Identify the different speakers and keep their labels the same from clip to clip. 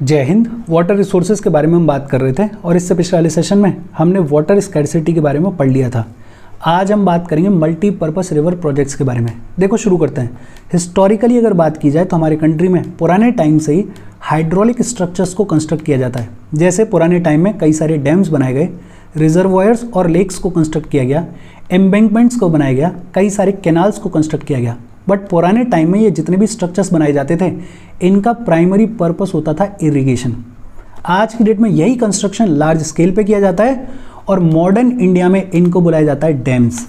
Speaker 1: जय Hind. Water resources के बारे में हम बात कर रहे थे और इससे पिछले वाले सेशन में हमने वाटर स्कैरसिटी के बारे में पढ़ लिया था। आज हम बात करेंगे मल्टीपर्पस रिवर प्रोजेक्ट्स के बारे में। देखो शुरू करते हैं। हिस्टोरिकली अगर बात की जाए तो हमारे कंट्री में पुराने टाइम से ही हाइड्रोलिक स्ट्रक्चर्स को कंस्ट्रक्ट किया जाता है। जैसे पुराने टाइम में कई सारे डैम्स बनाए गए, रिजर्वॉयर्स और लेक्स को कंस्ट्रक्ट किया गया, एम्बैंकमेंट्स को बनाया गया, कई सारे कैनाल्स को कंस्ट्रक्ट किया गया। बट पुराने टाइम में ये जितने भी स्ट्रक्चर्स बनाए जाते थे इनका प्राइमरी पर्पस होता था इरिगेशन। आज की डेट में यही कंस्ट्रक्शन लार्ज स्केल पे किया जाता है और मॉडर्न इंडिया में इनको बुलाया जाता है डैम्स।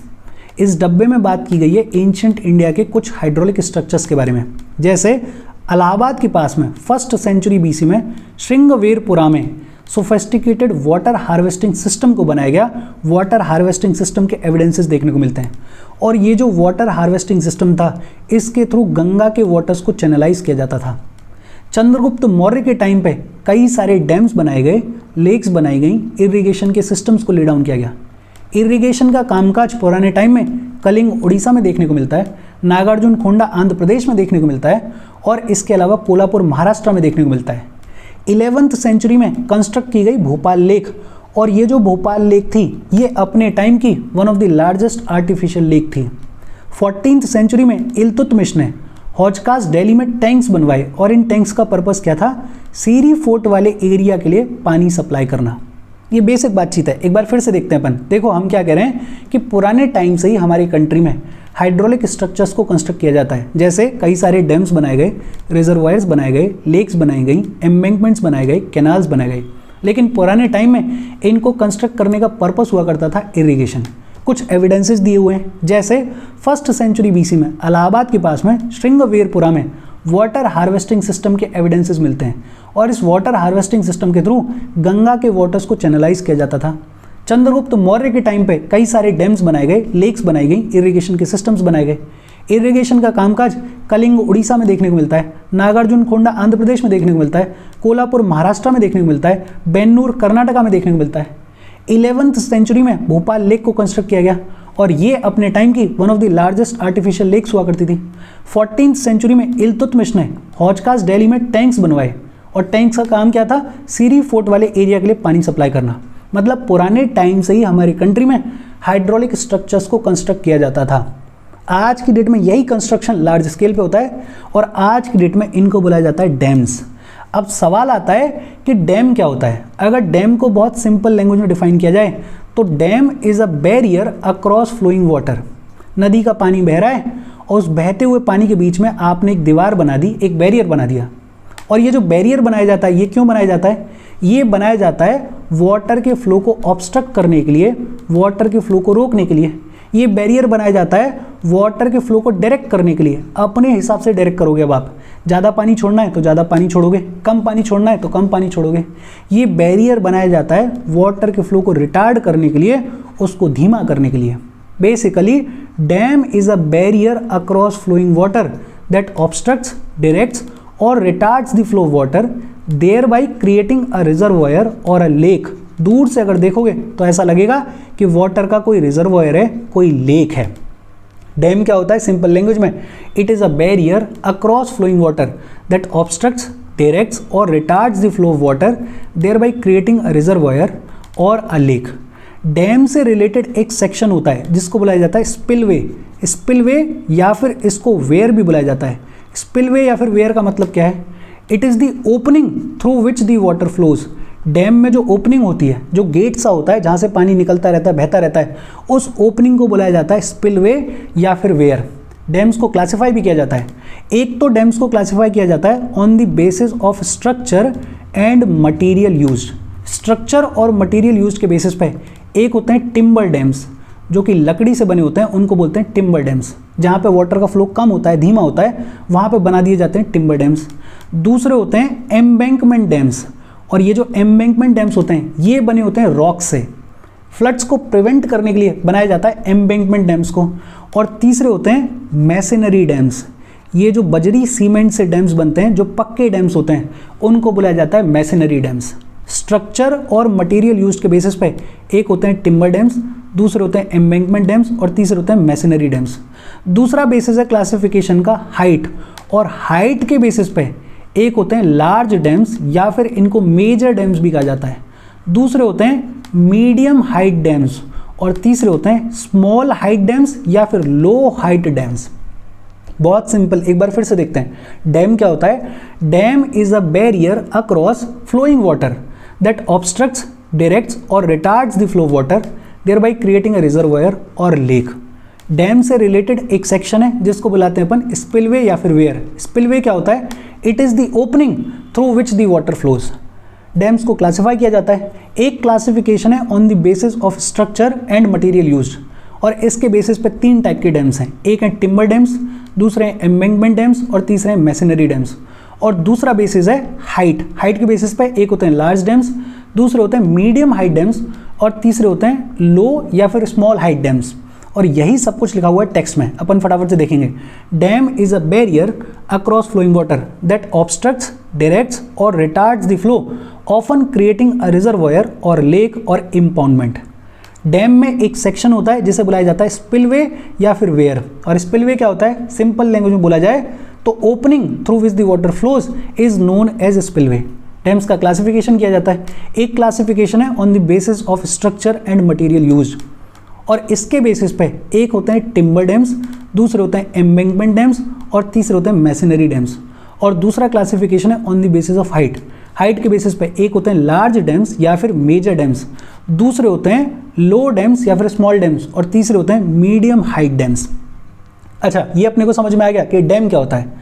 Speaker 1: इस डब्बे में बात की गई है एंशिएंट इंडिया के कुछ हाइड्रोलिक स्ट्रक्चर्स के बारे में। जैसे इलाहाबाद के पास में 1st सेंचुरी BC में श्रृंगवेरपुरा में सोफिस्टिकेटेड वाटर हार्वेस्टिंग सिस्टम को बनाया गया। वाटर हार्वेस्टिंग सिस्टम के एविडेंसेस देखने को मिलते हैं और ये जो वाटर हार्वेस्टिंग सिस्टम था इसके थ्रू गंगा के वाटर्स को चैनलाइज किया जाता था। चंद्रगुप्त मौर्य के टाइम पे कई सारे डैम्स बनाए गए, लेक्स बनाई गई, इरिगेशन के सिस्टम्स को ले डाउन किया गया। इरिगेशन का कामकाज पुराने टाइम में कलिंग उड़ीसा में देखने को मिलता है, नागार्जुनकोंडा आंध्र प्रदेश में देखने को मिलता है और इसके अलावा कोल्हापुर महाराष्ट्र में देखने को मिलता है। 11th सेंचुरी में कंस्ट्रक्ट की गई भोपाल लेक, और ये जो भोपाल लेक थी ये अपने टाइम की one of the largest artificial lake थी। 14th सेंचुरी में इल्तुतमिश ने हौजकास दिल्ली में टैंक्स बनवाए और इन टैंक्स का पर्पस क्या था? सीरी फोर्ट वाले एरिया के लिए पानी सप्लाई करना। ये बेसिक बातचीत है, एक बार फिर से देखते हैं अपन। देखो हम क्या कह रहे हैं कि पुराने टाइम से ही हमारी कंट्री में हाइड्रोलिक स्ट्रक्चर्स को कंस्ट्रक्ट किया जाता है। जैसे कई सारे डैम्स बनाए गए, रिजर्वायर्स बनाए गए, लेक्स बनाई गई, एम्बैंकमेंट्स बनाए गए, कैनाल्स बनाए गए। लेकिन पुराने टाइम में इनको कंस्ट्रक्ट करने का पर्पस हुआ करता था इरिगेशन। कुछ एविडेंसेस दिए हुए हैं। जैसे 1st सेंचुरी BC में इलाहाबाद के पास में श्रृंगवेरपुरा में वाटर हार्वेस्टिंग सिस्टम के एविडेंसेस मिलते हैं और इस वाटर हार्वेस्टिंग सिस्टम के थ्रू गंगा के वाटर्स को चैनलाइज किया जाता था। चंद्रगुप्त मौर्य के टाइम पे कई सारे डैम्स बनाए गए, लेक्स बनाई गई, इरिगेशन के सिस्टम्स बनाए गए। इरिगेशन का कामकाज कलिंग उड़ीसा में देखने को मिलता है, नागार्जुनकोंडा आंध्र प्रदेश में देखने को मिलता है, कोल्हापुर महाराष्ट्र में देखने को मिलता है, बेन्नूर कर्नाटका में देखने को मिलता है। 11th सेंचुरी में भोपाल लेक को कंस्ट्रक्ट किया गया और ये अपने टाइम की one of the largest artificial lakes हुआ करती थी। 14th सेंचुरी में इल्तुतमिश ने हौजकास दिल्ली में टैंक्स बनवाए और टैंक्स का काम क्या था? सीरी फोर्ट वाले एरिया के लिए पानी सप्लाई करना। मतलब पुराने टाइम से ही हमारी कंट्री में हाइड्रोलिक स्ट्रक्चर्स को कंस्ट्रक्ट किया जाता था। आज की डेट में यही कंस्ट्रक्शन लार्ज स्केल पे होता है और आज की डेट में इनको बुलाया जाता है डैम्स। अब सवाल आता है कि डैम क्या होता है? अगर डैम को बहुत सिंपल लैंग्वेज में डिफाइन किया जाए तो dam is a barrier across flowing water. नदी का पानी बह रहा है और उस बहते हुए पानी के बीच में आपने एक दीवार बना दी, एक बैरियर बना दिया। और ये जो बैरियर बनाया जाता है ये क्यों बनाया जाता है? ये बनाया जाता है वाटर के फ्लो को ऑब्स्ट्रक्ट करने के लिए, वाटर के फ्लो को रोकने के लिए। ये बैरियर बनाया जाता है वाटर के फ्लो को डायरेक्ट करने के लिए। अपने हिसाब से डायरेक्ट करोगे। अब आप ज़्यादा पानी छोड़ना है तो ज़्यादा पानी छोड़ोगे, कम पानी छोड़ना है तो कम पानी छोड़ोगे। ये बैरियर बनाया जाता है वाटर के फ्लो को रिटार्ड करने के लिए, उसको धीमा करने के लिए। Basically dam is a barrier across flowing water that obstructs, directs और retards the flow of water, thereby creating a reservoir और अ लेक। दूर से अगर देखोगे तो ऐसा लगेगा कि वाटर का कोई रिजर्वॉयर है, कोई लेक है। डैम क्या होता है सिंपल लैंग्वेज में? It is a barrier across flowing water that obstructs, directs और retards the flow of water, thereby creating a reservoir और अ लेक। डैम से रिलेटेड एक सेक्शन होता है जिसको बुलाया जाता है स्पिलवे। स्पिलवे या फिर इसको वेयर भी बुलाया जाता है। स्पिलवे या फिर वेयर का मतलब क्या है? It is the opening through which the water flows. Dam में जो ओपनिंग होती है, जो गेट सा होता है जहाँ से पानी निकलता रहता है, बहता रहता है, उस ओपनिंग को बुलाया जाता है स्पिलवे या फिर वेयर। डैम्स को क्लासिफाई भी किया जाता है। एक तो डैम्स को क्लासिफाई किया जाता है on the basis of structure and material used. Structure और मटेरियल यूज्ड के बेसिस पे एक होते हैं टिम्बर डैम्स, जो कि लकड़ी से बने होते हैं, उनको बोलते हैं टिम्बर डैम्स। जहाँ पे वाटर का फ्लो कम होता है, धीमा होता है, वहाँ पे बना दिए जाते हैं टिम्बर डैम्स। दूसरे होते हैं एम्बैंकमेंट डैम्स, और ये जो एम्बैंकमेंट डैम्स होते हैं ये बने होते हैं रॉक से। फ्लड्स को प्रिवेंट करने के लिए बनाया जाता है एम्बैंकमेंट डैम्स को। और तीसरे होते हैं मैसनरी डैम्स। ये जो बजरी सीमेंट से डैम्स बनते हैं, जो पक्के डैम्स होते हैं, उनको बुलाया जाता है मैसनरी डैम्स। स्ट्रक्चर और मटेरियल यूज्ड के बेसिस पे एक होते हैं टिम्बर डैम्स, दूसरे होते हैं एम्बैंकमेंट डैम्स और तीसरे होते हैं मैसनरी डैम्स। दूसरा बेसिस है क्लासिफिकेशन का हाइट, और हाइट के बेसिस पे एक होते हैं लार्ज डैम्स या फिर इनको मेजर डैम्स भी कहा जाता है, दूसरे होते हैं मीडियम हाइट डैम्स और तीसरे होते हैं स्मॉल हाइट डैम्स या फिर लो हाइट डैम्स। बहुत सिंपल, एक बार फिर से देखते हैं। डैम क्या होता है? Dam is a barrier across flowing water that obstructs, directs और retards the flow of water, thereby creating a reservoir और लेक। डैम से रिलेटेड एक सेक्शन है जिसको बुलाते हैं अपन स्पिलवे या फिर वेयर। स्पिलवे क्या होता है? It is the opening through which the water flows. Dams को क्लासिफाई किया जाता है। एक क्लासिफिकेशन है on the basis of structure and material used, और इसके बेसिस पे 3 टाइप के डैम्स हैं। एक है टिम्बर डैम्स, दूसरे हैं एम्बैंकमेंट डैम्स और तीसरे हैं मैसनरी डैम्स। और दूसरा बेसिस है हाइट। हाइट के बेसिस पे एक होते हैं लार्ज डैम्स, दूसरे होते हैं मीडियम हाइट डैम्स और तीसरे होते हैं लो या फिर स्मॉल हाइट डैम्स। और यही सब कुछ लिखा हुआ है टेक्स्ट में, अपन फटाफट से देखेंगे। Dam is a barrier across flowing water that obstructs, directs और retards the flow, often creating a reservoir और लेक और इम्पाउंडमेंट। डैम में एक सेक्शन होता है जिसे बुलाया जाता है स्पिलवे या फिर वेयर। और स्पिलवे क्या होता है? सिंपल लैंग्वेज में बोला जाए तो opening through which the water flows is known as spillway. Dams का क्लासिफिकेशन किया जाता है। एक क्लासिफिकेशन है on the basis of structure and material used, और इसके बेसिस पे एक होते हैं टिम्बर डैम्स, दूसरे होते हैं एम्बैंकमेंट डैम्स और तीसरे होते हैं मैसनरी डैम्स। और दूसरा क्लासिफिकेशन है on the basis of height. Height के बेसिस पे एक होते हैं लार्ज डैम्स या फिर मेजर डैम्स, दूसरे होते हैं लो डैम्स या फिर स्मॉल डैम्स और तीसरे होते हैं मीडियम हाइट डैम्स। अच्छा, ये अपने को समझ में आ गया कि डैम क्या होता है।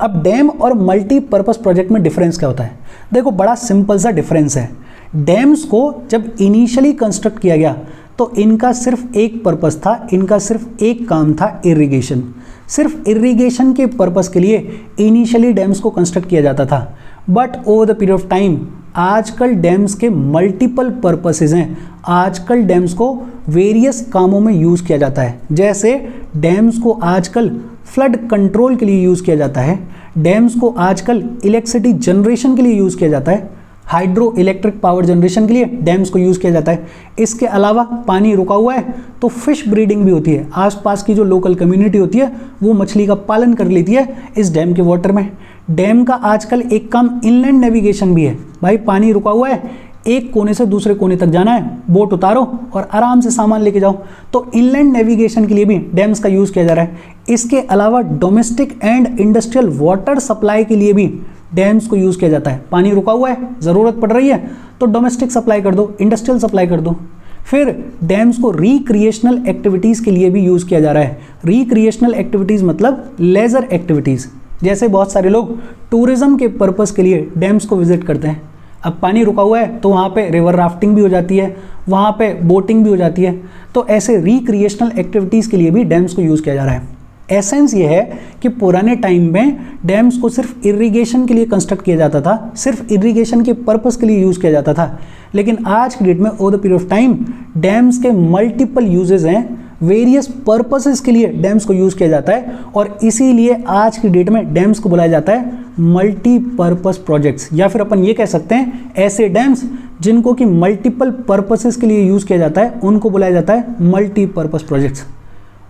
Speaker 1: अब डैम और मल्टीपर्पस प्रोजेक्ट में डिफरेंस क्या होता है? देखो, बड़ा सिंपल सा डिफरेंस है। डैम्स को जब इनिशियली कंस्ट्रक्ट किया गया तो इनका सिर्फ एक पर्पस था, इनका सिर्फ एक काम था, इरिगेशन। सिर्फ इरिगेशन के पर्पस के लिए इनिशियली डैम्स को कंस्ट्रक्ट किया जाता था। But over the period of time आजकल डैम्स के मल्टीपल पर्पसेस हैं। आजकल डैम्स को वेरियस कामों में यूज़ किया जाता है। जैसे डैम्स को आजकल फ्लड कंट्रोल के लिए यूज़ किया जाता है, डैम्स को आजकल इलेक्ट्रिसिटी जनरेशन के लिए यूज़ किया जाता है, हाइड्रो इलेक्ट्रिक पावर जनरेशन के लिए डैम्स को यूज़ किया जाता है। इसके अलावा पानी रुका हुआ है तो फिश ब्रीडिंग भी होती है। आसपास की जो लोकल कम्युनिटी होती है वो मछली का पालन कर लेती है इस डैम के वाटर में। डैम का आजकल एक काम इनलैंड नेविगेशन भी है। भाई, पानी रुका हुआ है, एक कोने से दूसरे कोने तक जाना है, बोट उतारो और आराम से सामान लेके जाओ, तो इनलैंड नेविगेशन के लिए भी डैम्स का यूज़ किया जा रहा है। इसके अलावा domestic and industrial water supply के लिए भी डैम्स को यूज़ किया जाता है। पानी रुका हुआ है, ज़रूरत पड़ रही है तो डोमेस्टिक सप्लाई कर दो, इंडस्ट्रियल सप्लाई कर दो। फिर डैम्स को रिक्रिएशनल एक्टिविटीज़ के लिए भी यूज़ किया जा रहा है। रिक्रिएशनल एक्टिविटीज़ मतलब लेजर एक्टिविटीज़। जैसे बहुत सारे लोग टूरिज़्म के पर्पज़ के लिए डैम्स को विजिट करते हैं। अब पानी रुका हुआ है तो वहाँ पे रिवर राफ्टिंग भी हो जाती है, वहाँ पे बोटिंग भी हो जाती है। तो ऐसे रिक्रिएशनल एक्टिविटीज़ के लिए भी डैम्स को यूज़ किया जा रहा है। एसेंस ये है कि पुराने टाइम में डैम्स को सिर्फ इरिगेशन के लिए कंस्ट्रक्ट किया जाता था, सिर्फ इरिगेशन के पर्पस के लिए यूज़ किया जाता था। लेकिन आज की डेट में over the period of time dams के मल्टीपल यूजेस हैं, वेरियस पर्पसेस के लिए डैम्स को यूज़ किया जाता है, और इसीलिए आज की डेट में डैम्स को बुलाया जाता है मल्टीपर्पस प्रोजेक्ट्स, या फिर अपन ये कह सकते हैं ऐसे डैम्स जिनको कि मल्टीपल पर्पसेस के लिए यूज़ किया जाता है उनको बुलाया जाता है मल्टीपर्पस प्रोजेक्ट्स।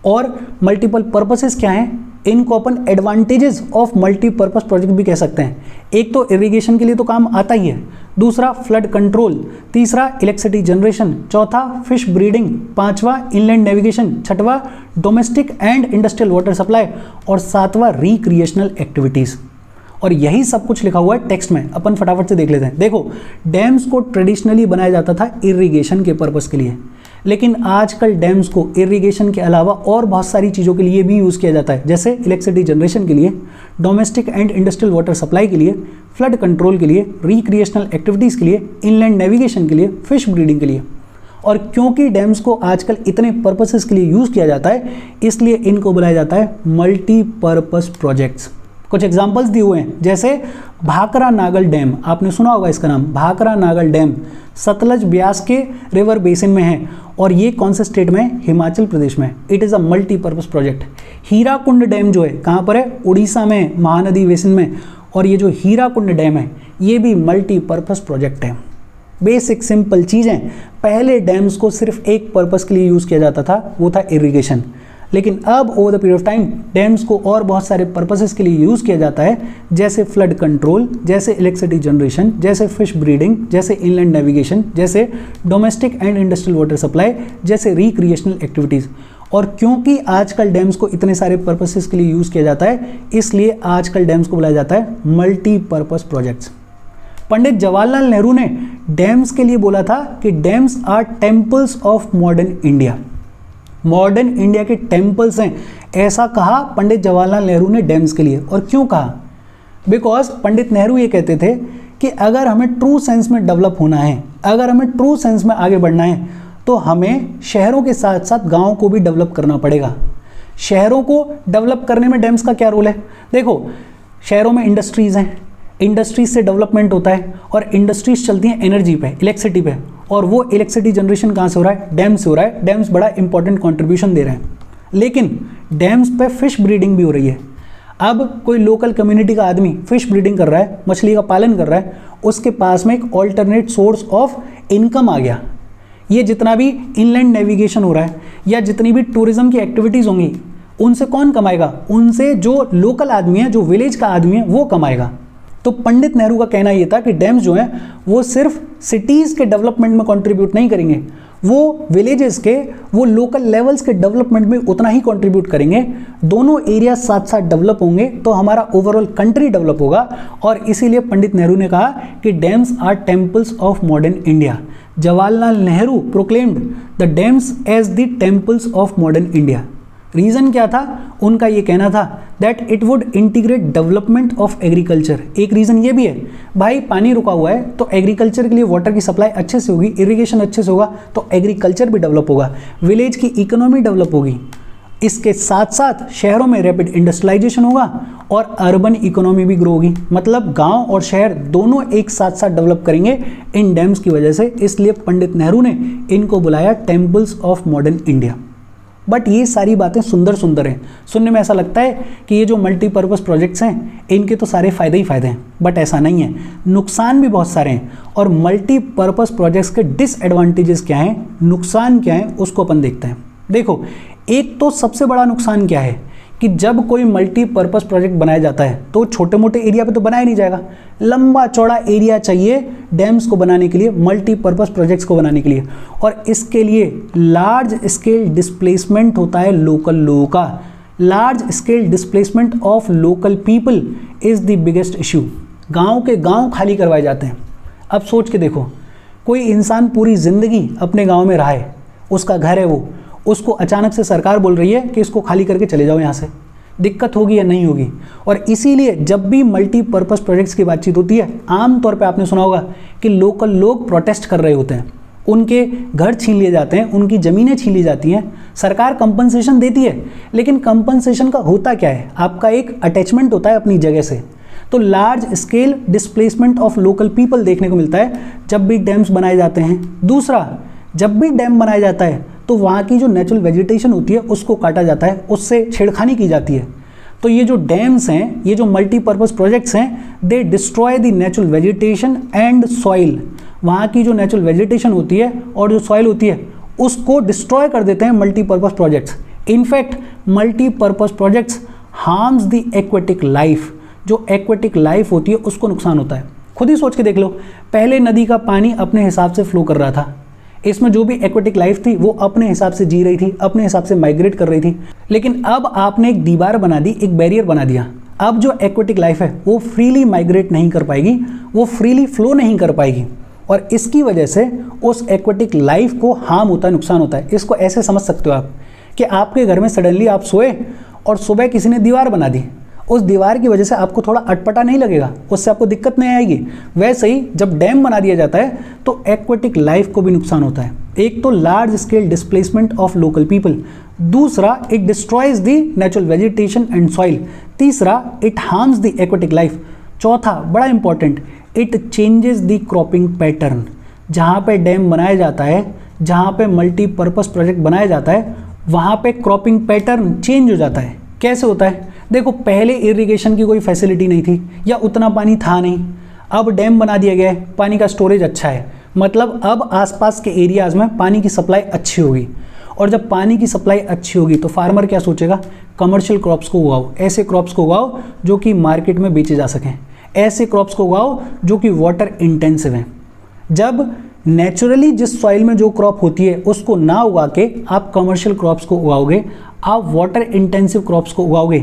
Speaker 1: और मल्टीपल पर्पसेस क्या हैं? इनको अपन एडवांटेजेस ऑफ मल्टीपर्पस प्रोजेक्ट भी कह सकते हैं। एक तो इरिगेशन के लिए तो काम आता ही है, दूसरा फ्लड कंट्रोल, तीसरा इलेक्ट्रिसिटी जनरेशन, चौथा फिश ब्रीडिंग, पांचवा इनलैंड नेविगेशन, छठवा domestic and industrial water supply और सातवां रिक्रिएशनल एक्टिविटीज़। और यही सब कुछ लिखा हुआ है टेक्स्ट में, अपन फटाफट से देख लेते हैं। देखो, डैम्स को ट्रेडिशनली बनाया जाता था इरिगेशन के पर्पस के लिए, लेकिन आजकल डैम्स को इरिगेशन के अलावा और बहुत सारी चीज़ों के लिए भी यूज़ किया जाता है, जैसे इलेक्ट्रिसिटी जनरेशन के लिए, domestic and industrial water supply के लिए, फ्लड कंट्रोल के लिए, रिक्रिएशनल एक्टिविटीज़ के लिए, इनलैंड नेविगेशन के लिए, फिश ब्रीडिंग के लिए। और क्योंकि डैम्स को आजकल इतने पर्पसेस के लिए यूज़ किया जाता है, इसलिए इनको बुलाया जाता है मल्टीपर्पस प्रोजेक्ट्स। कुछ एग्जाम्पल्स दिए हुए हैं, जैसे भाखरा नागल डैम, आपने सुना होगा इसका नाम, भाखरा नागल डैम सतलज ब्यास के रिवर बेसिन में है, और ये कौन से स्टेट में है? हिमाचल प्रदेश में। It is a multipurpose project. Hirakud dam जो है कहाँ पर है? उड़ीसा में, महानदी बेसिन में। और ये जो हीराकुंड डैम है ये भी मल्टीपर्पस प्रोजेक्ट है। बेसिक सिंपल चीज़ें, पहले डैम्स को सिर्फ एक पर्पस के लिए यूज़ किया जाता था, वो था इरिगेशन। लेकिन अब over the period of time dams को और बहुत सारे पर्पसेस के लिए यूज़ किया जाता है, जैसे फ्लड कंट्रोल, जैसे इलेक्ट्रिसिटी जनरेशन, जैसे फिश ब्रीडिंग, जैसे इनलैंड नेविगेशन, जैसे domestic and industrial water supply, जैसे रिक्रिएशनल एक्टिविटीज़। और क्योंकि आजकल डैम्स को इतने सारे पर्पसेस के लिए यूज़ किया जाता है, इसलिए आजकल डैम्स को बुलाया जाता है मल्टीपर्पस प्रोजेक्ट्स। पंडित जवाहरलाल नेहरू ने डैम्स के लिए बोला था कि dams are temples of modern India, modern India के टेम्पल्स हैं, ऐसा कहा पंडित जवाहरलाल नेहरू ने डैम्स के लिए। और क्यों कहा? बिकॉज पंडित नेहरू ये कहते थे कि अगर हमें ट्रू सेंस में डेवलप होना है, अगर हमें ट्रू सेंस में आगे बढ़ना है, तो हमें शहरों के साथ साथ गाँव को भी डेवलप करना पड़ेगा। शहरों को डेवलप करने में डैम्स का क्या रोल है? देखो, शहरों में इंडस्ट्रीज़ हैं, इंडस्ट्रीज से डेवलपमेंट होता है, और इंडस्ट्रीज चलती हैं एनर्जी पे, इलेक्ट्रिसिटी पे, और वो इलेक्ट्रिसिटी जनरेशन कहाँ से हो रहा है? डैम से हो रहा है। डैम्स बड़ा इंपॉर्टेंट कंट्रीब्यूशन दे रहे हैं। लेकिन डैम्स पे फिश ब्रीडिंग भी हो रही है। अब कोई लोकल कम्युनिटी का आदमी फिश ब्रीडिंग कर रहा है, मछली का पालन कर रहा है, उसके पास में एक ऑल्टरनेट सोर्स ऑफ इनकम आ गया। ये जितना भी इनलैंड नेविगेशन हो रहा है या जितनी भी टूरिज्म की एक्टिविटीज़ होंगी, उनसे कौन कमाएगा? उनसे जो लोकल आदमी है, जो विलेज का आदमी है, वो कमाएगा। तो पंडित नेहरू का कहना ये था कि डैम्स जो हैं वो सिर्फ सिटीज़ के डेवलपमेंट में कंट्रीब्यूट नहीं करेंगे, वो विलेजेस के, वो लोकल लेवल्स के डेवलपमेंट में उतना ही कंट्रीब्यूट करेंगे। दोनों एरिया साथ साथ डेवलप होंगे तो हमारा ओवरऑल कंट्री डेवलप होगा। और इसीलिए पंडित नेहरू ने कहा कि dams are temples of modern India. Jawaharlal Nehru proclaimed the dams as the temples of modern India. Reason क्या था? उनका ये कहना था that it would integrate development of agriculture. एक रीज़न ये भी है, भाई पानी रुका हुआ है तो एग्रीकल्चर के लिए वाटर की सप्लाई अच्छे से होगी, इरिगेशन अच्छे से होगा तो एग्रीकल्चर भी डेवलप होगा, विलेज की इकोनॉमी डेवलप होगी। इसके साथ साथ शहरों में रैपिड इंडस्ट्रियलाइजेशन होगा और अर्बन इकोनॉमी भी ग्रो होगी। मतलब गांव और शहर दोनों एक साथ साथ डेवलप करेंगे इन डैम्स की वजह से। इसलिए पंडित नेहरू ने इनको बुलाया temples of modern India. But ये सारी बातें सुंदर सुंदर हैं, सुनने में ऐसा लगता है कि ये जो मल्टीपर्पज़ प्रोजेक्ट्स हैं इनके तो सारे फ़ायदे ही फ़ायदे हैं, बट ऐसा नहीं है, नुकसान भी बहुत सारे हैं। और मल्टीपर्पज़ प्रोजेक्ट्स के डिसएडवांटेजेस क्या हैं, नुकसान क्या हैं, उसको अपन देखते हैं। देखो, एक तो सबसे बड़ा नुकसान क्या है कि जब कोई मल्टीपर्पज़ प्रोजेक्ट बनाया जाता है तो छोटे मोटे एरिया पे तो बनाया नहीं जाएगा, लंबा चौड़ा एरिया चाहिए डैम्स को बनाने के लिए, मल्टीपर्पज़ प्रोजेक्ट्स को बनाने के लिए। और इसके लिए लार्ज स्केल डिस्प्लेसमेंट होता है लोकल लोगों का। Large scale displacement of local people is the biggest issue. गाँव के गाँव खाली करवाए जाते हैं। अब सोच के देखो, कोई इंसान पूरी ज़िंदगी अपने गाँव में रहा है, उसका घर है वो, उसको अचानक से सरकार बोल रही है कि इसको खाली करके चले जाओ यहाँ से, दिक्कत होगी या नहीं होगी? और इसीलिए जब भी मल्टीपर्पज़ प्रोजेक्ट्स की बातचीत होती है, आमतौर पे आपने सुना होगा कि लोकल लोग प्रोटेस्ट कर रहे होते हैं, उनके घर छीन लिए जाते हैं, उनकी ज़मीनें छीन ली जाती हैं। सरकार कंपनसेशन देती है, लेकिन कंपनसेशन का होता क्या है? आपका एक अटैचमेंट होता है अपनी जगह से। तो large scale displacement of local people देखने को मिलता है जब भी डैम्स बनाए जाते हैं। दूसरा, जब भी डैम बनाया जाता है तो वहाँ की जो नेचुरल वेजिटेशन होती है उसको काटा जाता है, उससे छेड़खानी की जाती है। तो ये जो डैम्स हैं, ये जो मल्टीपर्पज़ प्रोजेक्ट्स हैं, दे destroy the natural vegetation and soil. वहाँ की जो नेचुरल वेजिटेशन होती है और जो सॉइल होती है उसको डिस्ट्रॉय कर देते हैं multipurpose projects. In fact multipurpose projects harms the aquatic life. जो एक्वेटिक लाइफ होती है उसको नुकसान होता है। खुद ही सोच के देख लो, पहले नदी का पानी अपने हिसाब से फ्लो कर रहा था, इसमें जो भी एक्वेटिक लाइफ थी वो अपने हिसाब से जी रही थी, अपने हिसाब से माइग्रेट कर रही थी। लेकिन अब आपने एक दीवार बना दी, एक बैरियर बना दिया। अब जो एक्वेटिक लाइफ है वो फ्रीली माइग्रेट नहीं कर पाएगी, वो फ्रीली फ्लो नहीं कर पाएगी, और इसकी वजह से उस एक्वेटिक लाइफ को हार्म होता है, नुकसान होता है। इसको ऐसे समझ सकते हो आप कि आपके घर में सडनली आप सोए और सुबह किसी ने दीवार बना दी, उस दीवार की वजह से आपको थोड़ा अटपटा नहीं लगेगा, उससे आपको दिक्कत नहीं आएगी। वैसे ही जब डैम बना दिया जाता है तो एक्वेटिक लाइफ को भी नुकसान होता है। एक तो large scale displacement of local people, दूसरा it destroys the natural vegetation and soil, तीसरा it harms the aquatic life, चौथा बड़ा important, it changes the cropping pattern. जहाँ पे डैम बनाया जाता है, जहाँ पे मल्टीपर्पज़ प्रोजेक्ट बनाया जाता है, वहाँ पे क्रॉपिंग पैटर्न चेंज हो जाता है। कैसे होता है? देखो, पहले इरिगेशन की कोई फैसिलिटी नहीं थी या उतना पानी था नहीं, अब डैम बना दिया गया है, पानी का स्टोरेज अच्छा है, मतलब अब आसपास के एरियाज़ में पानी की सप्लाई अच्छी होगी। और जब पानी की सप्लाई अच्छी होगी तो फार्मर क्या सोचेगा, कमर्शियल क्रॉप्स को उगाओ, ऐसे क्रॉप्स को उगाओ जो कि मार्केट में बेचे जा सकें, ऐसे क्रॉप्स को उगाओ जो कि वाटर इंटेंसिव हैं। जब नेचुरली जिस सॉइल में जो क्रॉप होती है उसको ना उगा के आप कमर्शियल क्रॉप्स को उगाओगे, आप वाटर इंटेंसिव क्रॉप्स को उगाओगे,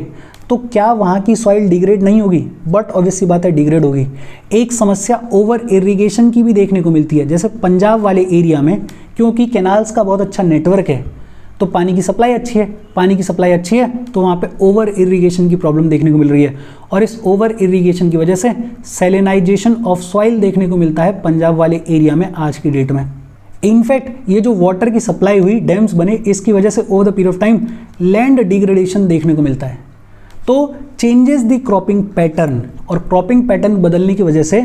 Speaker 1: तो क्या वहाँ की सॉइल डिग्रेड नहीं होगी? बट ऑब्वियसली बात है डिग्रेड होगी। एक समस्या ओवर इरिगेशन की भी देखने को मिलती है, जैसे पंजाब वाले एरिया में क्योंकि कैनाल्स का बहुत अच्छा नेटवर्क है तो पानी की सप्लाई अच्छी है, पानी की सप्लाई अच्छी है तो वहाँ पे ओवर इरिगेशन की प्रॉब्लम देखने को मिल रही है, और इस ओवर इरिगेशन की वजह से सैलिनाइजेशन ऑफ सॉइल देखने को मिलता है पंजाब वाले एरिया में आज की डेट में। इनफैक्ट ये जो वाटर की सप्लाई हुई, डैम्स बने, इसकी वजह से over the period of time land degradation देखने को मिलता है। तो चेंजेस द क्रॉपिंग पैटर्न, और क्रॉपिंग पैटर्न बदलने की वजह से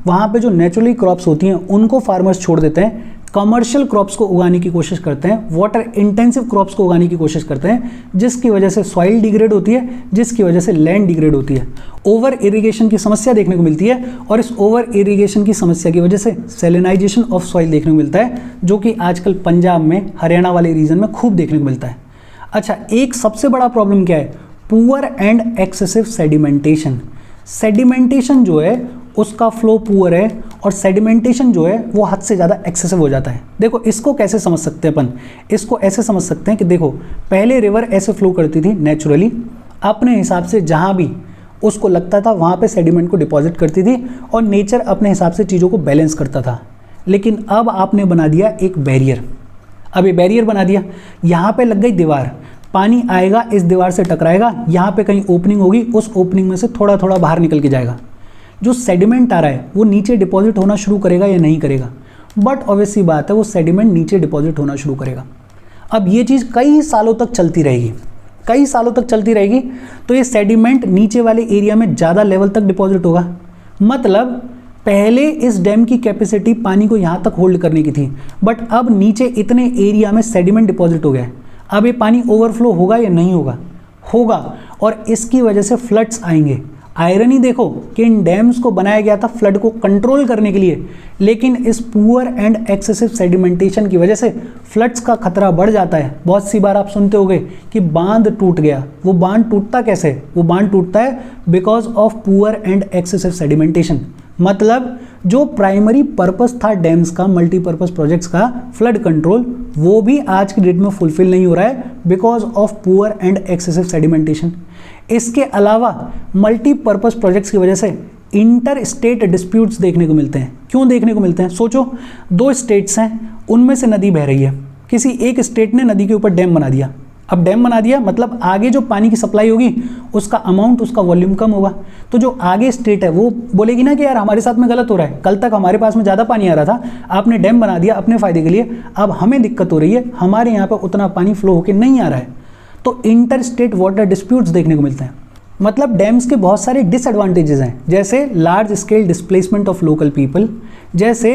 Speaker 1: वहाँ पे जो नेचुरली क्रॉप्स होती हैं उनको फार्मर्स छोड़ देते हैं, कमर्शियल क्रॉप्स को उगाने की कोशिश करते हैं, वाटर इंटेंसिव क्रॉप्स को उगाने की कोशिश करते हैं, जिसकी वजह से सॉइल डिग्रेड होती है, जिसकी वजह से लैंड डिग्रेड होती है। ओवर इरिगेशन की समस्या देखने को मिलती है, और इस ओवर इरिगेशन की समस्या की वजह से सैलिनाइजेशन ऑफ सॉइल देखने को मिलता है, जो कि आजकल पंजाब में, हरियाणा वाले रीजन में खूब देखने को मिलता है। अच्छा, एक सबसे बड़ा प्रॉब्लम क्या है? Poor and excessive sedimentation. Sedimentation जो है उसका फ्लो पुअर है, और सेडिमेंटेशन जो है वो हद से ज़्यादा एक्सेसिव हो जाता है। देखो इसको कैसे समझ सकते हैं अपन, इसको ऐसे समझ सकते हैं कि देखो पहले रिवर ऐसे फ्लो करती थी नेचुरली, अपने हिसाब से जहाँ भी उसको लगता था वहाँ पे सेडिमेंट को डिपॉजिट करती थी, और नेचर अपने हिसाब से चीज़ों को बैलेंस करता था। लेकिन अब आपने बना दिया एक बैरियर, अब ये बैरियर बना दिया, यहाँ पे लग गई दीवार, पानी आएगा इस दीवार से टकराएगा, यहाँ पे कहीं ओपनिंग होगी, उस ओपनिंग में से थोड़ा थोड़ा बाहर निकल के जाएगा। जो सेडिमेंट आ रहा है वो नीचे डिपॉजिट होना शुरू करेगा या नहीं करेगा? बट ऑब्वियसली बात है वो सेडिमेंट नीचे डिपॉजिट होना शुरू करेगा। अब ये चीज़ कई सालों तक चलती रहेगी, कई सालों तक चलती रहेगी, तो ये सेडिमेंट नीचे वाले एरिया में ज़्यादा लेवल तक डिपॉजिट होगा। मतलब पहले इस डैम की कैपेसिटी पानी को यहाँ तक होल्ड करने की थी, बट अब नीचे इतने एरिया में सेडिमेंट डिपॉजिट हो गया है। अब ये पानी ओवरफ्लो होगा या नहीं होगा? होगा, और इसकी वजह से फ्लड्स आएंगे। आयरनी देखो कि इन डैम्स को बनाया गया था फ्लड को कंट्रोल करने के लिए, लेकिन इस पुअर एंड एक्सेसिव सेडिमेंटेशन की वजह से फ्लड्स का खतरा बढ़ जाता है। बहुत सी बार आप सुनते होंगे कि बांध टूट गया। वो बांध टूटता कैसे? वो बांध टूटता है because of poor and excessive sedimentation. मतलब जो प्राइमरी पर्पस था डैम्स का, मल्टीपर्पस प्रोजेक्ट्स का, फ्लड कंट्रोल, वो भी आज की डेट में फुलफिल नहीं हो रहा है because of poor and excessive sedimentation. इसके अलावा मल्टीपर्पस प्रोजेक्ट्स की वजह से इंटर स्टेट डिस्प्यूट्स देखने को मिलते हैं। क्यों देखने को मिलते हैं? सोचो, दो स्टेट्स हैं, उनमें से नदी बह रही है, किसी एक स्टेट ने नदी के ऊपर डैम बना दिया। अब डैम बना दिया मतलब आगे जो पानी की सप्लाई होगी उसका अमाउंट, उसका वॉल्यूम कम होगा, तो जो आगे स्टेट है वो बोलेगी ना कि यार हमारे साथ में गलत हो रहा है, कल तक हमारे पास में ज़्यादा पानी आ रहा था, आपने डैम बना दिया अपने फ़ायदे के लिए, अब हमें दिक्कत हो रही है, हमारे यहाँ पर उतना पानी फ्लो होकर नहीं आ रहा है। तो इंटर स्टेट वाटर डिस्प्यूट्स देखने को मिलते हैं। मतलब डैम्स के बहुत सारे डिसएडवांटेजेस हैं, जैसे large scale displacement of local people, जैसे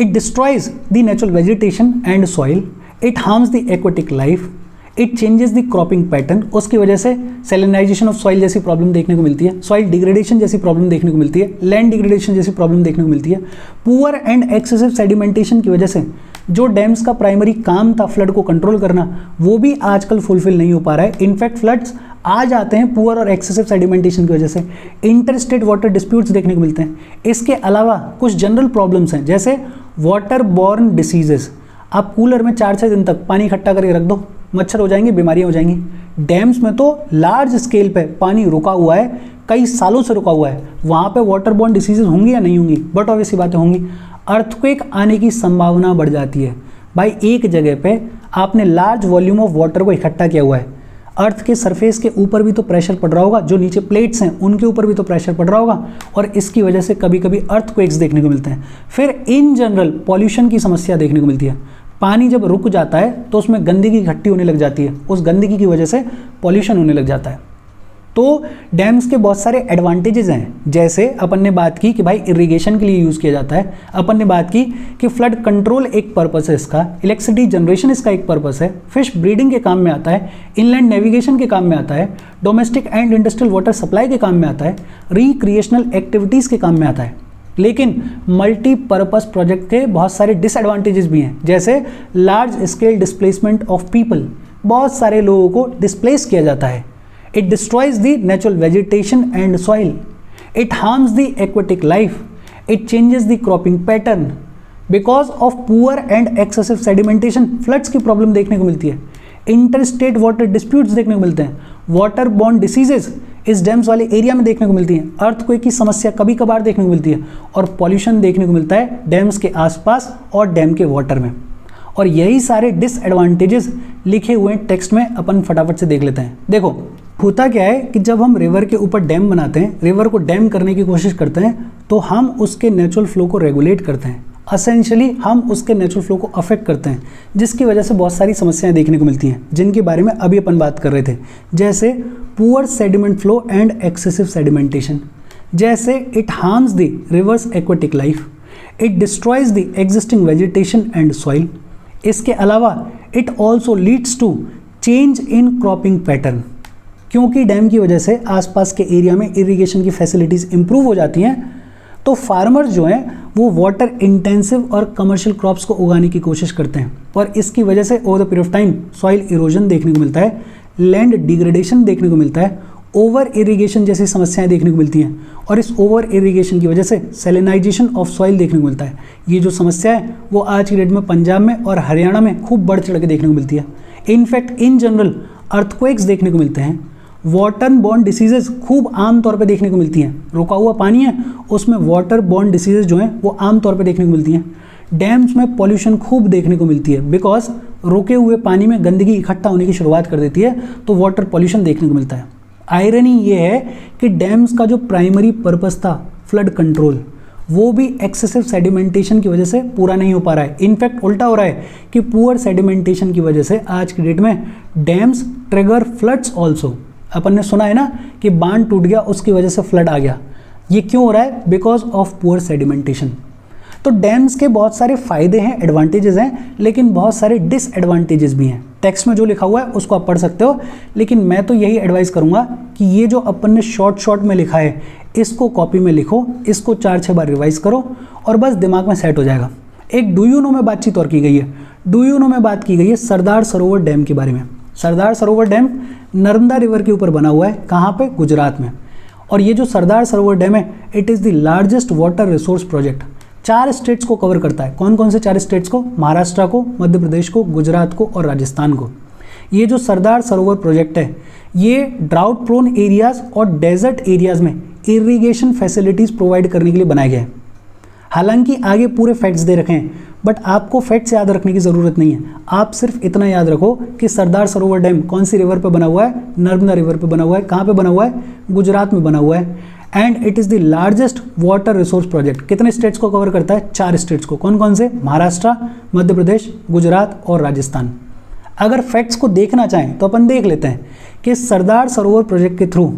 Speaker 1: it destroys the natural vegetation and soil, it harms the aquatic life, it changes the cropping pattern, उसकी वजह से सैलिनाइजेशन ऑफ सॉइल जैसी प्रॉब्लम देखने को मिलती है, सॉइल डिग्रेडेशन जैसी प्रॉब्लम देखने को मिलती है, लैंड डिग्रेडेशन जैसी प्रॉब्लम देखने को मिलती है। पुअर एंड एक्सेसिव सेडिमेंटेशन की वजह से जो डैम्स का प्राइमरी काम था फ्लड को कंट्रोल करना, वो भी आजकल फुलफिल नहीं हो पा रहा है। इनफैक्ट फ्लड्स आ जाते हैं पुअर और एक्सेसिव सेडिमेंटेशन की वजह से। इंटर स्टेट वाटर डिस्प्यूट्स देखने को मिलते हैं। इसके अलावा कुछ जनरल प्रॉब्लम्स हैं, जैसे वाटर बॉर्न डिसीजेस। आप कूलर में 4-6 दिन तक पानी इकट्ठा करके रख दो, मच्छर हो जाएंगे, बीमारियां हो जाएंगी। डैम्स में तो लार्ज स्केल पे पानी रुका हुआ है, कई सालों से रुका हुआ है, वहाँ पे वाटर बॉर्न डिसीजेज होंगी या नहीं होंगी? बट ऑब्वियसली बातें होंगी। अर्थक्वेक आने की संभावना बढ़ जाती है। भाई एक जगह पे आपने लार्ज वॉल्यूम ऑफ वाटर को इकट्ठा किया हुआ है, अर्थ के सरफेस के ऊपर भी तो प्रेशर पड़ रहा होगा, जो नीचे प्लेट्स हैं उनके ऊपर भी तो प्रेशर पड़ रहा होगा, और इसकी वजह से कभी कभी अर्थक्वेक्स देखने को मिलते हैं। फिर इन जनरल पॉल्यूशन की समस्या देखने को मिलती है। पानी जब रुक जाता है तो उसमें गंदगी इकट्ठी होने लग जाती है, उस गंदगी की वजह से पॉल्यूशन होने लग जाता है। तो डैम्स के बहुत सारे एडवांटेजेस हैं, जैसे अपन ने बात की कि भाई इरिगेशन के लिए यूज़ किया जाता है, अपन ने बात की कि फ्लड कंट्रोल एक पर्पस है इसका, इलेक्ट्रिसिटी जनरेशन इसका एक पर्पस है, फिश ब्रीडिंग के काम में आता है, इनलैंड नेविगेशन के काम में आता है, domestic and industrial water supply के काम में आता है, रिक्रिएशनल एक्टिविटीज़ के काम में आता है। लेकिन मल्टीपर्पस प्रोजेक्ट के बहुत सारे डिसएडवांटेजेस भी हैं, जैसे large scale displacement of people, बहुत सारे लोगों को डिस्प्लेस किया जाता है। It destroys the natural vegetation and soil, it harms the aquatic life, it changes the cropping pattern because of poor and excessive sedimentation. Floods की प्रॉब्लम देखने को मिलती है, इंटर स्टेट वाटर डिस्प्यूट्स देखने को मिलते हैं, वाटर बॉर्न डिसीजेज इस डैम्स वाले एरिया में देखने को मिलती हैं, अर्थक्वेक की समस्या कभी कभार देखने को मिलती है, और पॉल्यूशन देखने को मिलता है डैम्स के आसपास और डैम के वाटर में। और यही सारे डिसएडवांटेजेस लिखे हुए टेक्स्ट में अपन फटाफट से देख लेते हैं। देखो होता क्या है कि जब हम रिवर के ऊपर डैम बनाते हैं, रिवर को डैम करने की कोशिश करते हैं, तो हम उसके नेचुरल फ्लो को रेगुलेट करते हैं, असेंशियली हम उसके नेचुरल फ्लो को अफेक्ट करते हैं, जिसकी वजह से बहुत सारी समस्याएं देखने को मिलती हैं, जिनके बारे में अभी अपन बात कर रहे थे, जैसे poor sediment flow and excessive sedimentation, जैसे it harms the rivers aquatic life, it destroys the existing vegetation and soil. इसके अलावा it also leads to change in cropping pattern, क्योंकि डैम की वजह से आसपास के एरिया में इरिगेशन की फैसिलिटीज़ इंप्रूव हो जाती हैं, तो फार्मर्स जो हैं वो वाटर इंटेंसिव और कमर्शियल क्रॉप्स को उगाने की कोशिश करते हैं, और इसकी वजह से over the period of time soil erosion देखने को मिलता है, लैंड डिग्रेडेशन देखने को मिलता है, ओवर इरिगेशन जैसी समस्याएं देखने को मिलती हैं, और इस ओवर इरिगेशन की वजह से सेलिनाइजेशन ऑफ सॉइल देखने को मिलता है। ये जो समस्या है वो आज की डेट में पंजाब में और हरियाणा में खूब बढ़ चढ़ के देखने को मिलती है। इनफैक्ट इन जनरल अर्थक्वेक्स देखने को मिलते हैं, वाटर बॉर्न डिसीजेज खूब आम तौर पे देखने को मिलती हैं, रुका हुआ पानी है उसमें वाटर बॉर्न डिसीजेज जो हैं वो आम तौर पे देखने को मिलती हैं। डैम्स में पॉल्यूशन खूब देखने को मिलती है, बिकॉज रुके हुए पानी में गंदगी इकट्ठा होने की शुरुआत कर देती है, तो वाटर पॉल्यूशन देखने को मिलता है। आयरनी ये है कि डैम्स का जो प्राइमरी पर्पस था फ्लड कंट्रोल, वो भी एक्सेसिव सेडिमेंटेशन की वजह से पूरा नहीं हो पा रहा है। इनफैक्ट उल्टा हो रहा है कि पुअर सेडिमेंटेशन की वजह से आज की डेट में डैम्स ट्रिगर फ्लड्स ऑल्सो। अपन ने सुना है ना कि बांध टूट गया उसकी वजह से फ्लड आ गया, ये क्यों हो रहा है? Because of poor sedimentation. तो डैम्स के बहुत सारे फायदे हैं, एडवांटेजेस हैं, लेकिन बहुत सारे डिसएडवांटेजेस भी हैं। टेक्स्ट में जो लिखा हुआ है उसको आप पढ़ सकते हो, लेकिन मैं तो यही एडवाइस करूंगा कि ये जो अपन ने शॉर्ट में लिखा है इसको कॉपी में लिखो, इसको 4-6 बार रिवाइज करो और बस दिमाग में सेट हो जाएगा। एक डू यू नो में बातचीत और की गई है, डू यू नो में बात की गई है सरदार सरोवर डैम के बारे में। सरदार सरोवर डैम नर्मदा रिवर के ऊपर बना हुआ है, कहाँ पे? गुजरात में। और ये जो सरदार सरोवर डैम है it is the largest water resource project, 4 states को कवर करता है। कौन कौन से 4 स्टेट्स को? महाराष्ट्र को, मध्य प्रदेश को, गुजरात को और राजस्थान को। ये जो सरदार सरोवर प्रोजेक्ट है ये ड्राउट प्रोन एरियाज और डेजर्ट एरियाज में इरिगेशन फैसिलिटीज़ प्रोवाइड करने के लिए बनाए गए हैं। हालांकि आगे पूरे फैक्ट्स दे रखे हैं, बट आपको फैक्ट्स याद रखने की ज़रूरत नहीं है। आप सिर्फ इतना याद रखो कि सरदार सरोवर डैम कौन सी रिवर पे बना हुआ है? नर्मदा रिवर पे बना हुआ है। कहाँ पे बना हुआ है? गुजरात में बना हुआ है। And it is the largest water resource project. कितने स्टेट्स को कवर करता है? 4 स्टेट्स को। कौन कौन से? महाराष्ट्र, मध्य प्रदेश, गुजरात और राजस्थान। अगर फैक्ट्स को देखना चाहें तो अपन देख लेते हैं कि सरदार सरोवर प्रोजेक्ट के थ्रू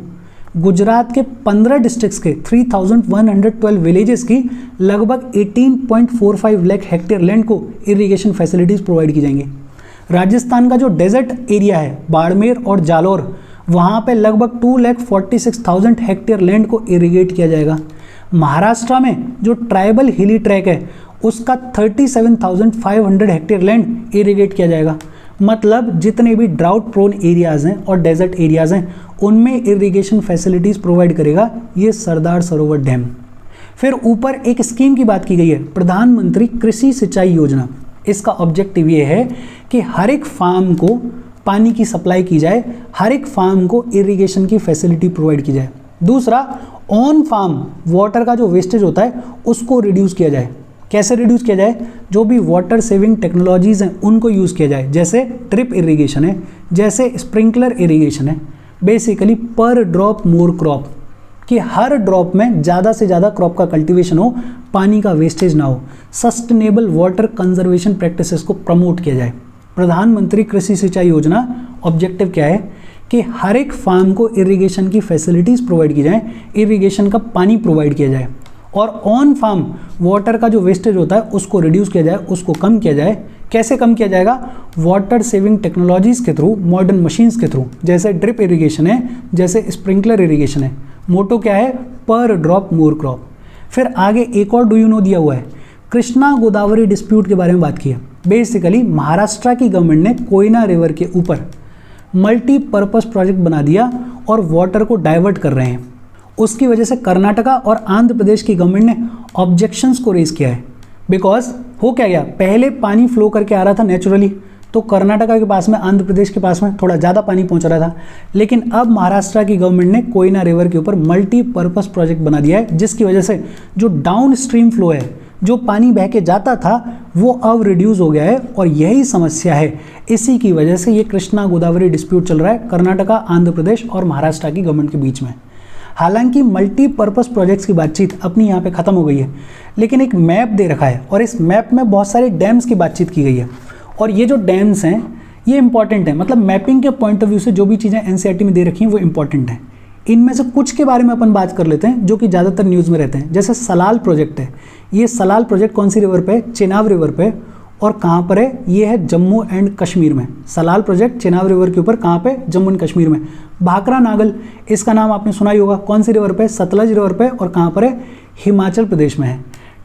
Speaker 1: गुजरात के 15 डिस्ट्रिक्ट्स के 3112 विलेजेस की लगभग 18.45 लाख हेक्टेयर लैंड को इरिगेशन फैसिलिटीज़ प्रोवाइड की जाएंगी। राजस्थान का जो डेजर्ट एरिया है बाड़मेर और जालौर, वहाँ पे लगभग 2,46,000 हेक्टेयर लैंड को इरिगेट किया जाएगा। महाराष्ट्र में जो ट्राइबल हिली ट्रैक है उसका 37,500 हेक्टेयर लैंड इरिगेट किया जाएगा। मतलब जितने भी ड्राउट प्रोन एरियाज़ हैं और डेजर्ट एरियाज़ हैं उनमें इरिगेशन फैसिलिटीज़ प्रोवाइड करेगा ये सरदार सरोवर डैम। फिर ऊपर एक स्कीम की बात की गई है, प्रधानमंत्री कृषि सिंचाई योजना। इसका ऑब्जेक्टिव ये है कि हर एक फार्म को पानी की सप्लाई की जाए, हर एक फार्म को इरिगेशन की फैसिलिटी प्रोवाइड की जाए। दूसरा, ऑन फार्म वाटर का जो वेस्टेज होता है उसको रिड्यूस किया जाए। कैसे रिड्यूस किया जाए? जो भी वाटर सेविंग टेक्नोलॉजीज़ हैं उनको यूज़ किया जाए, जैसे ड्रिप इरिगेशन है, जैसे स्प्रिंकलर इरिगेशन है। बेसिकली पर ड्रॉप मोर क्रॉप, कि हर ड्रॉप में ज़्यादा से ज़्यादा क्रॉप का कल्टीवेशन हो, पानी का वेस्टेज ना हो। सस्टेनेबल वाटर कंजर्वेशन प्रैक्टिसेस को प्रमोट किया जाए। प्रधानमंत्री कृषि सिंचाई योजना ऑब्जेक्टिव क्या है कि हर एक फार्म को इरिगेशन की फैसिलिटीज़ प्रोवाइड की जाए, इरिगेशन का पानी प्रोवाइड किया जाए और ऑन फार्म वाटर का जो वेस्टेज होता है उसको रिड्यूस किया जाए, उसको कम किया जाए। कैसे कम किया जाएगा? वाटर सेविंग टेक्नोलॉजीज़ के थ्रू, मॉडर्न मशीन्स के थ्रू, जैसे ड्रिप इरिगेशन है, जैसे स्प्रिंकलर इरिगेशन है। मोटो क्या है? पर ड्रॉप मोर क्रॉप। फिर आगे एक और डू यू नो दिया हुआ है, कृष्णा गोदावरी डिस्प्यूट के बारे में बात की है। बेसिकली महाराष्ट्र की गवर्नमेंट ने कोयना रिवर के ऊपर मल्टीपर्पज़ प्रोजेक्ट बना दिया और वाटर को डाइवर्ट कर रहे हैं। उसकी वजह से कर्नाटका और आंध्र प्रदेश की गवर्नमेंट ने ऑब्जेक्शंस को रेज किया है। बिकॉज हो क्या गया, पहले पानी फ्लो करके आ रहा था नेचुरली, तो कर्नाटका के पास में, आंध्र प्रदेश के पास में थोड़ा ज़्यादा पानी पहुंच रहा था। लेकिन अब महाराष्ट्र की गवर्नमेंट ने कोयना रिवर के ऊपर मल्टीपर्पज़ प्रोजेक्ट बना दिया है, जिसकी वजह से जो डाउन स्ट्रीम फ्लो है, जो पानी बह के जाता था, वो अब रिड्यूस हो गया है। और यही समस्या है, इसी की वजह से ये कृष्णा गोदावरी डिस्प्यूट चल रहा है कर्नाटका, आंध्र प्रदेश और महाराष्ट्र की गवर्नमेंट के बीच में। हालांकि मल्टीपर्पज़ प्रोजेक्ट्स की बातचीत अपनी यहाँ पे ख़त्म हो गई है, लेकिन एक मैप दे रखा है और इस मैप में बहुत सारे डैम्स की बातचीत की गई है। और ये जो डैम्स हैं ये इंपॉर्टेंट है, मतलब मैपिंग के पॉइंट ऑफ व्यू से जो भी चीज़ें एनसीईआरटी में दे रखी हैं वो इंपॉर्टेंट हैं। इनमें से कुछ के बारे में अपन बात कर लेते हैं जो कि ज़्यादातर न्यूज़ में रहते हैं। जैसे सलाल प्रोजेक्ट है, ये सलाल प्रोजेक्ट कौन सी रिवर पे? चेनाब रिवर पे। और कहाँ पर है? ये है जम्मू एंड कश्मीर में। सलाल प्रोजेक्ट चेनाब रिवर के ऊपर, कहाँ पे? जम्मू एंड कश्मीर में। भाखरा नागल, इसका नाम आपने सुना ही होगा, कौन सी रिवर पे? सतलज रिवर पे। और कहाँ पर है? हिमाचल प्रदेश में है।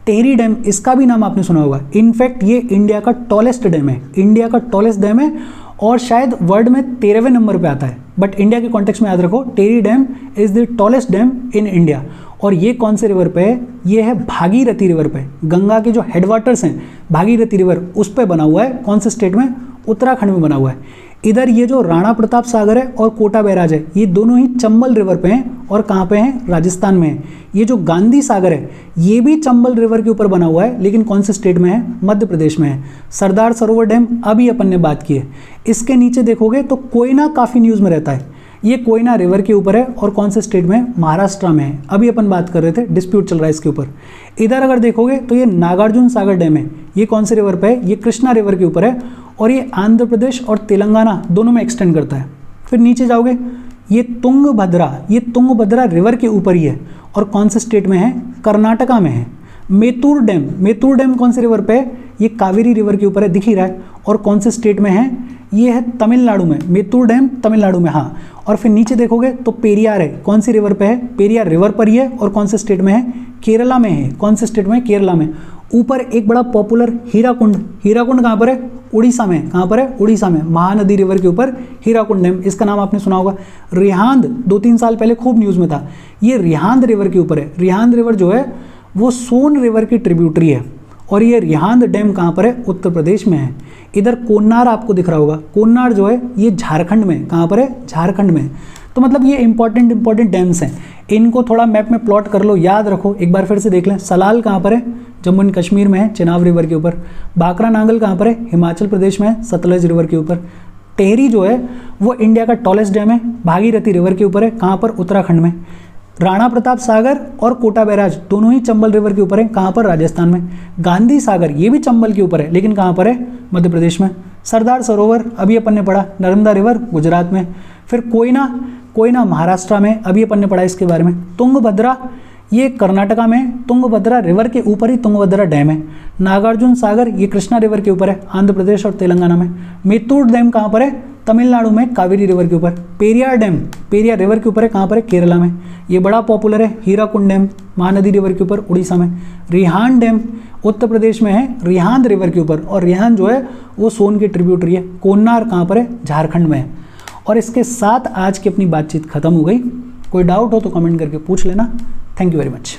Speaker 1: टेहरी डैम, इसका भी नाम आपने सुना होगा। इनफैक्ट ये इंडिया का टॉलेस्ट डैम है, इंडिया का टॉलेस्ट डैम है और शायद वर्ल्ड में 13वें नंबर पे आता है। बट इंडिया के कॉन्टेक्स्ट में याद रखो, Tehri dam is the tallest dam in India. और ये कौन से रिवर पे है? ये है भागीरथी रिवर पे। गंगा के जो हेडवाटर्स हैं भागीरथी रिवर, उस पे बना हुआ है। कौन से स्टेट में? उत्तराखंड में बना हुआ है। इधर ये जो राणा प्रताप सागर है और कोटा बैराज है, ये दोनों ही चंबल रिवर पे हैं। और कहाँ पे हैं? राजस्थान में है। ये जो गांधी सागर है ये भी चंबल रिवर के ऊपर बना हुआ है, लेकिन कौन से स्टेट में है? मध्य प्रदेश में है। सरदार सरोवर डैम अभी अपन ने बात की है। इसके नीचे देखोगे तो कोयना काफ़ी न्यूज़ में रहता है। ये कोयना रिवर के ऊपर है और कौन से स्टेट में? महाराष्ट्र में है। अभी अपन बात कर रहे थे, डिस्प्यूट चल रहा है इसके ऊपर। इधर अगर देखोगे तो ये नागार्जुन सागर डैम है। ये कौन से रिवर पे है? ये कृष्णा रिवर के ऊपर है और ये आंध्र प्रदेश और तेलंगाना दोनों में एक्सटेंड करता है। फिर नीचे जाओगे, ये तुंगभद्रा रिवर के ऊपर ही है और कौन से स्टेट में है? कर्नाटका में है। मेतूर डैम कौन से रिवर पे है? ये कावेरी रिवर के ऊपर है, दिख ही रहा है। और कौन से स्टेट में है? ये है तमिलनाडु में। मेतूर डैम तमिलनाडु में, हाँ। और फिर नीचे देखोगे तो पेरियार है। कौन सी रिवर पे है? पेरियार रिवर पर ही है और कौन से स्टेट में है? केरला में है। कौन से स्टेट में? केरला में। ऊपर एक बड़ा पॉपुलर हीराकुंड कहाँ पर है? उड़ीसा में। कहाँ पर है? उड़ीसा में। महानदी रिवर के ऊपर हीराकुंड डैम, इसका नाम आपने सुना होगा। रिहांद 2-3 साल पहले खूब न्यूज़ में था, ये रिहांद रिवर के ऊपर है। रिहांद रिवर जो है वो सोन रिवर की ट्रिब्यूटरी है और ये रिहांद डैम कहाँ पर है? उत्तर प्रदेश में है। इधर कोन्नार आपको दिख रहा होगा, कोन्नार जो है ये झारखंड में। कहाँ पर है? झारखंड में। तो मतलब ये इंपॉर्टेंट डैम्स हैं, इनको थोड़ा मैप में प्लॉट कर लो, याद रखो। एक बार फिर से देख लें, सलाल कहाँ पर है? जम्मू एंड कश्मीर में है, चेनाब रिवर के ऊपर। भाखरा नागल कहाँ पर है? हिमाचल प्रदेश में है, सतलज रिवर के ऊपर। टेहरी जो है वो इंडिया का टॉलेस्ट डैम है, भागीरथी रिवर के ऊपर है। कहाँ पर? उत्तराखंड में। राणा प्रताप सागर और कोटा बैराज दोनों ही चंबल रिवर के ऊपर है। कहाँ पर? राजस्थान में। गांधी सागर ये भी चंबल के ऊपर है, लेकिन कहाँ पर है? मध्य प्रदेश में। सरदार सरोवर अभी अपन ने पढ़ा, नर्मदा रिवर गुजरात में। फिर कोयना महाराष्ट्र में, अभी अपन ने पढ़ा इसके बारे में। तुंगभद्रा ये कर्नाटका में, तुंगभद्रा रिवर के ऊपर ही तुंगभद्रा डैम है। नागार्जुन सागर ये कृष्णा रिवर के ऊपर है, आंध्र प्रदेश और तेलंगाना में। मेतूर डैम कहाँ पर है? तमिलनाडु में, कावेरी रिवर के ऊपर। पेरियार रिवर के ऊपर है, कहाँ पर है? केरला में। ये बड़ा पॉपुलर है, हीराकुंड डैम महानदी रिवर के ऊपर, उड़ीसा में। रिहांद डैम उत्तर प्रदेश में है, रिहांद रिवर के ऊपर। और रिहांद जो है वो सोन की ट्रिब्यूटरी है। कोन्नार कहाँ पर है? झारखंड में है। और इसके साथ आज की अपनी बातचीत खत्म हो गई। कोई डाउट हो तो कमेंट करके पूछ लेना। Thank you very much.